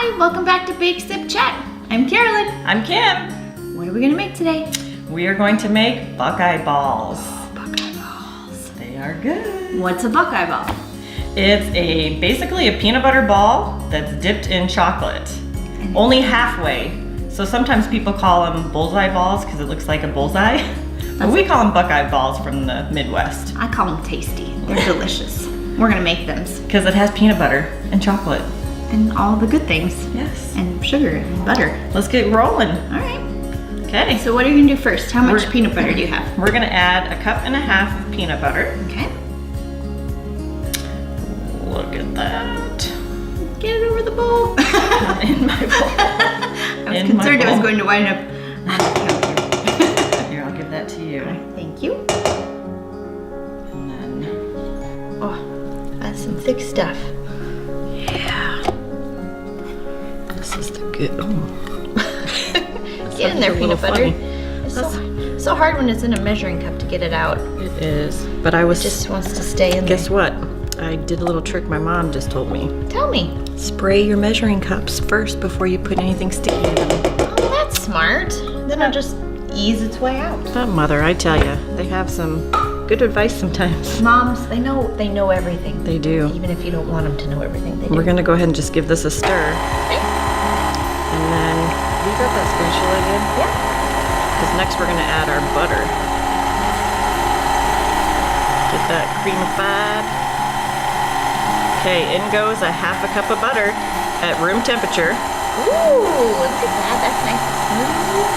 Hi, welcome back to Bake Sip Chat. I'm Carolyn. I'm Kim. What are we gonna make today? We are going to make Buckeye balls. Oh, Buckeye balls. They are good. What's a Buckeye ball? It's basically a peanut butter ball that's dipped in chocolate. Only halfway. So sometimes people call them bullseye balls because it looks like a bullseye. But we call them Buckeye balls from the Midwest. I call them tasty. They're delicious. We're gonna make them. Because it has peanut butter and chocolate. And all the good things. Yes. And sugar and butter. Let's get rolling. All right. Okay. So what are you gonna do first? How much peanut butter do you have? We're gonna add 1.5 cups of peanut butter. Okay. Look at that. Get it over the bowl. In my bowl. I was concerned it was going to wind up on the counter. Here, I'll give that to you. Thank you. And then, oh, that's some thick stuff. yeah. This is the good. Get in there, peanut butter. It's so hard when it's in a measuring cup to get it out. It is, but I was It just wants to stay in guess there. what? I did a little trick my mom just told me. Tell me. Spray your measuring cups first before you put anything sticky in them. Oh, that's smart. Then it'll just ease its way out. That mother, I tell you, they have some good advice sometimes. Moms, they know everything. They do. Even if you don't want them to know everything, they do. We're gonna go ahead and just give this a stir. And then, you got that spatula again? Yeah. Because next we're gonna add our butter. Get that creamified. Okay, in goes 1/2 cup of butter at room temperature. Ooh, look at that. That's nice and smooth.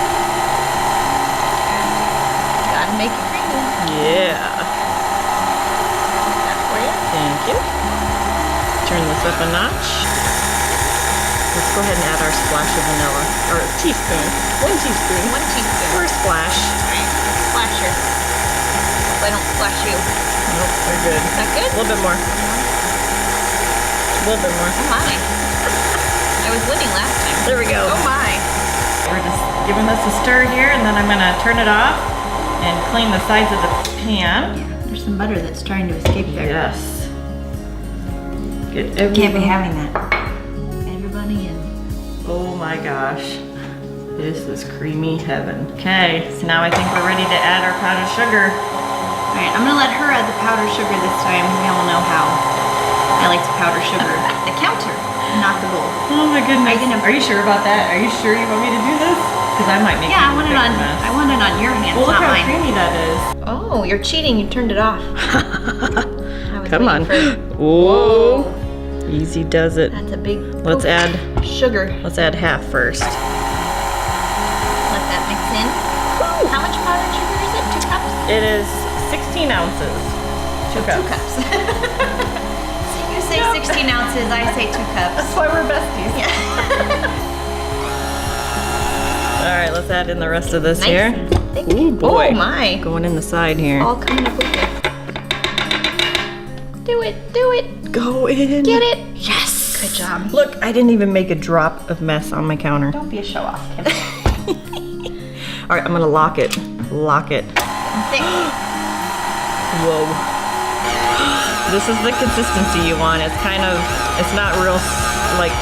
Gotta make it creamy. Yeah. That for you. Thank you. Turn this up a notch. Let's go ahead and add our splash of vanilla, or a teaspoon. 1 teaspoon. 1 teaspoon. Or a splash. Alright, splash her. Hope I don't splash you. Nope, we're good. Is that good? A little bit more. A little bit more. Oh my. I was winning last time. There we go. Oh my. we're just giving this a stir here, and then I'm gonna turn it off and clean the sides of the pan. Yeah, there's some butter that's trying to escape there. Yes. Get Can't be everything. having that. Everybody in. Oh my gosh. This is creamy heaven. Okay, so now I think we're ready to add our powdered sugar. Alright, I'm gonna let her add the powdered sugar this time. We all know how I like to powder sugar at the counter, not the bowl. Oh my goodness. Are you Are you sure about that? Are you sure you want me to do this? Because I might make Yeah, a I want big it on. mess. I want it on your hands, Well, look not how mine. creamy that is. Oh, you're cheating. You turned it off. I was Come on. waiting for- Whoa. Easy does it. That's a big. Let's poof. add Sugar. let's add half first. Let that mix in. How much powdered sugar is it? 2 cups? It is 16 ounces. 2 cups. 2 cups. So you say 16 ounces, I say 2 cups. That's why we're besties. Yeah. All right, let's add in the rest of this Nice here. and thick. Ooh, boy. Oh my. Going in the side here. All coming up with it. Do it. Do it. Go in. Get it. Yes. Good job. Look, I didn't even make a drop of mess on my counter. Don't be a show off, Kim. All right, I'm gonna lock it. Lock it. Thick. Whoa. This is the consistency you want. It's kind of, it's not real, like,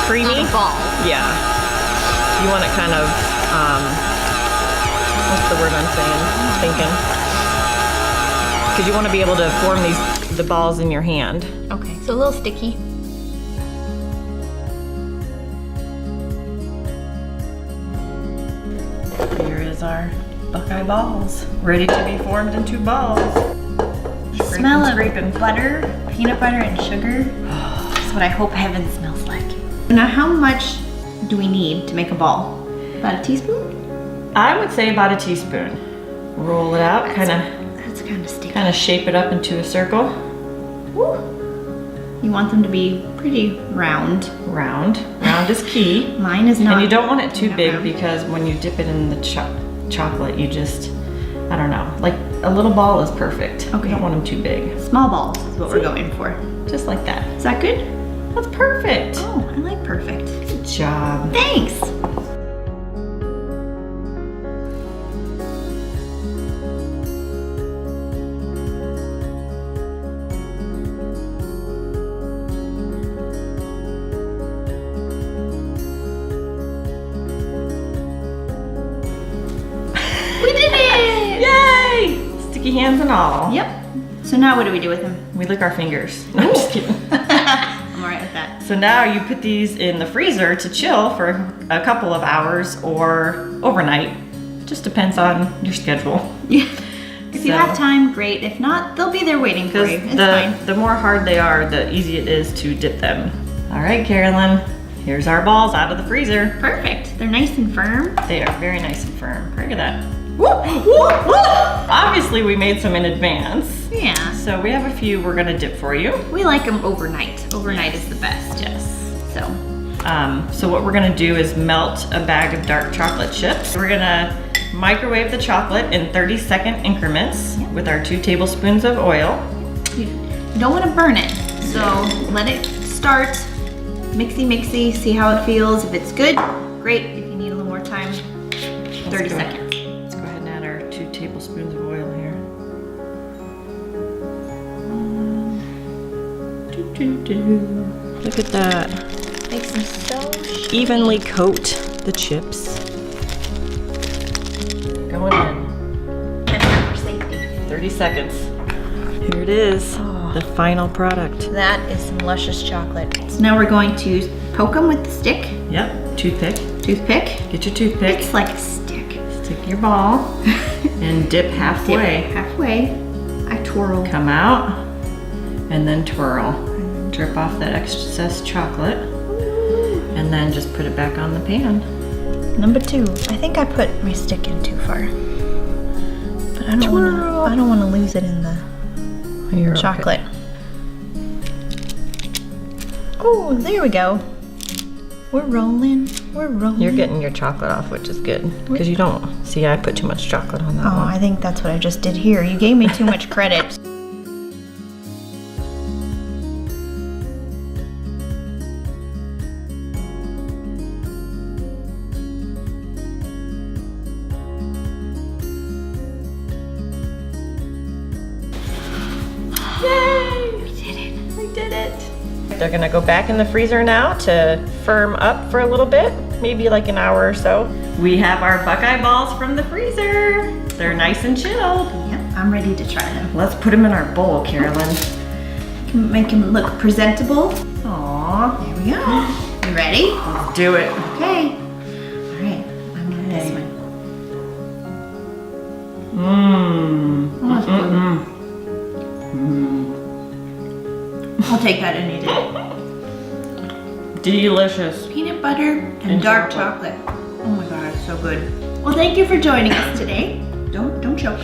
creamy. Not a ball. Yeah. You want it kind of, what's the word I'm saying? Thinking. Because you want to be able to form the balls in your hand. Okay, so a little sticky. Here is our Buckeye balls. Ready to be formed into balls. The smell of butter, peanut butter, and sugar is what I hope heaven smells like. Now, how much do we need to make a ball? About a teaspoon? I would say about a teaspoon. Roll it out, kind That's kind of sticky. of shape it up into a circle. Woo. You want them to be pretty round. Round. Round is key. Mine is not. And you don't want it too not big round. because when you dip it in the chocolate, you just, I don't know, like a little ball is perfect. Okay. You don't want them too big. Small balls is what we're going for. Just like that. Is that good? That's perfect. Oh, I like perfect. Good job. Thanks. hands and all. Yep. So now what do we do with them? We lick our fingers. No, I'm just kidding. I'm alright with that. So now you put these in the freezer to chill for a couple of hours or overnight. Just depends on your schedule. Yeah. If you have time, great. If not, they'll be there waiting for you. It's fine. The more hard they are, the easier it is to dip them. All right, Carolyn, here's our balls out of the freezer. Perfect. They're nice and firm. They are very nice and firm. Look at that. Whoop, whoop, whoop. Obviously, we made some in advance. Yeah. So we have a few we're gonna dip for you. We like them overnight. Overnight is the best. Yes. So what we're gonna do is melt a bag of dark chocolate chips. We're gonna microwave the chocolate in 30-second increments with our 2 tablespoons of oil. you don't want to burn it. So let it start. Mixy, see how it feels. If it's good, great. If you need a little more time, 30 seconds. Let's go ahead and add our 2 tablespoons of oil here. Look at that. Makes them so Evenly coat the chips. Going in. and for safety. 30 seconds. Here it is, the final product. That is some luscious chocolate. So now we're going to poke them with the stick. Yep, toothpick. Toothpick. Get your toothpick. It's like a stick. Stick your ball and dip halfway. Dip halfway. I twirl. Come out and then twirl. Drip off that excess chocolate and then just put it back on the pan. Number 2. I think I put my stick in too far. But I don't want to lose it in the You're chocolate. Oh, there we go. We're rolling. We're rolling. You're getting your chocolate off, which is good. Because you don't. See, I put too much chocolate on that Oh, one. I think that's what I just did here. You gave me too much credit. Yay! We did it. We did it. They're gonna go back in the freezer now to firm up for a little bit, maybe like an hour or so. We have our Buckeye balls from the freezer. They're nice and chilled. Yep, I'm ready to try them. Let's put them in our bowl, Carolyn. Make them look presentable. Aww. There we go. You ready? Let's do it. Okay. All right. I'm gonna this Okay. one. Mmm. Oh, that's good. I'll take that any day. Delicious. Peanut butter and dark chocolate. Oh my god, it's so good. Well, thank you for joining us today. Don't choke.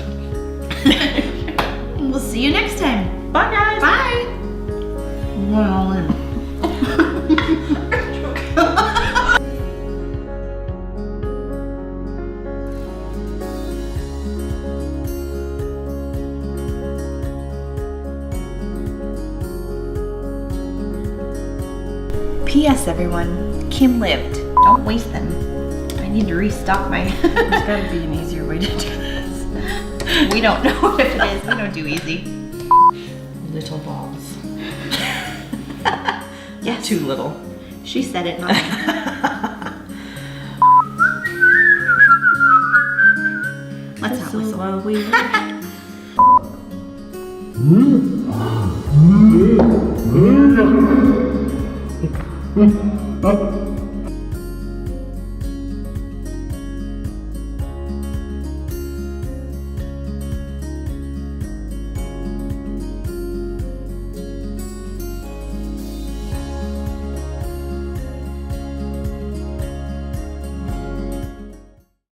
We'll see you next time. Bye, guys. Bye. I'm going all in. P.S. everyone, Kim lived. Don't waste them. I need to restock my. There's gotta be an easier way to do this. We don't know if it is. We don't do easy. Little balls. Yes. Too little. She said it, not me. Let's not whistle. While we Mm-hmm.